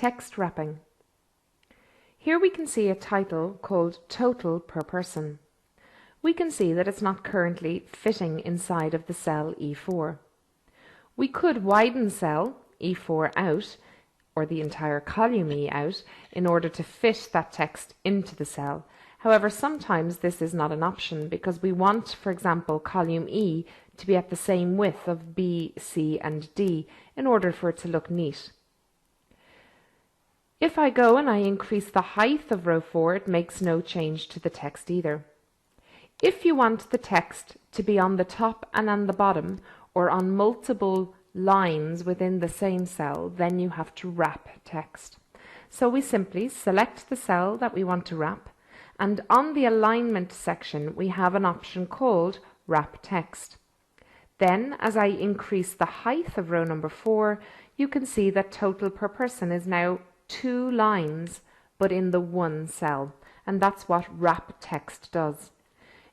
Text wrapping. Here we can see a title called Total per Person. We can see that it's not currently fitting inside of the cell E4. We could widen cell E4 out, or the entire column E out, in order to fit that text into the cell. However, sometimes this is not an option because we want, for example, column E to be at the same width of B, C and D in order for it to look neat. If I go and I increase the height of row 4, it makes no change to the text either. If you want the text to be on the top and on the bottom, or on multiple lines within the same cell, then you have to wrap text. So we simply select the cell that we want to wrap, and on the alignment section we have an option called Wrap Text. Then, as I increase the height of row number 4, you can see that total per person is now 2 lines, but in the one cell, and that's what Wrap Text does.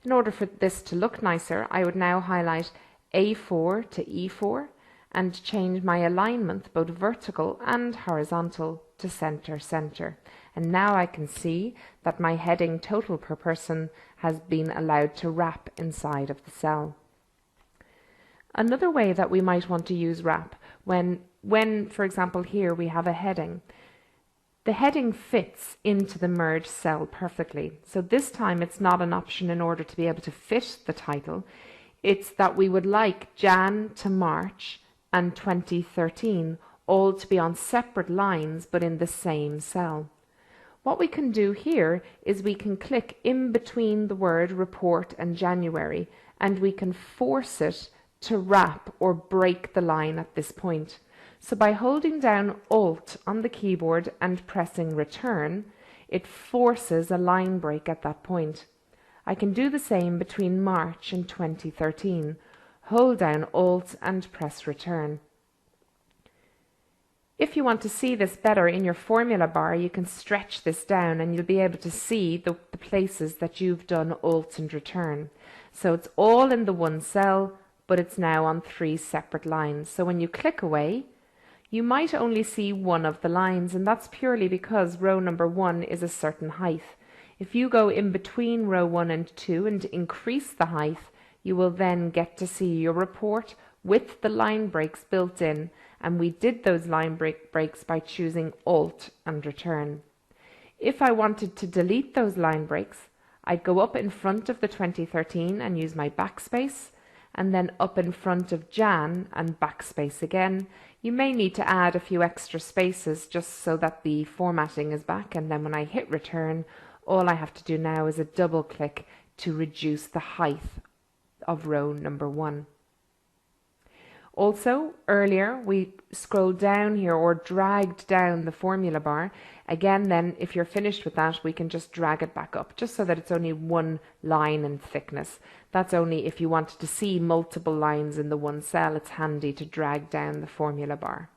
In order for this to look nicer, I would now highlight A4 to E4 and change my alignment, both vertical and horizontal, to center. And now I can see that my heading Total per Person has been allowed to wrap inside of the cell. Another way that we might want to use wrap, when for example here we have a heading, the heading fits into the merged cell perfectly. So this time it's not an option in order to be able to fit the title. It's that we would like Jan to March and 2013 all to be on separate lines but in the same cell. What we can do here is we can click in between the word report and January, and we can force it to wrap or break the line at this point. So by holding down Alt on the keyboard and pressing return, it forces a line break at that point. I can do the same between March and 2013. Hold down Alt and press return. If you want to see this better in your formula bar, you can stretch this down and you'll be able to see the places that you've done Alt and return. So it's all in the one cell, but it's now on 3 separate lines. So when you click away, you might only see one of the lines, and that's purely because row number 1 is a certain height. If you go in between row 1 and 2 and increase the height, you will then get to see your report with the line breaks built in, and we did those line breaks by choosing Alt and return. If I wanted to delete those line breaks, I'd go up in front of the 2013 and use my backspace, and then up in front of Jan and backspace again. You may need to add a few extra spaces just so that the formatting is back, and then when I hit return, all I have to do now is a double click to reduce the height of row number 1. Also, earlier we scrolled down here or dragged down the formula bar. Again, then if you're finished with that, we can just drag it back up just so that it's only 1 line in thickness. That's only if you wanted to see multiple lines in the one cell, it's handy to drag down the formula bar.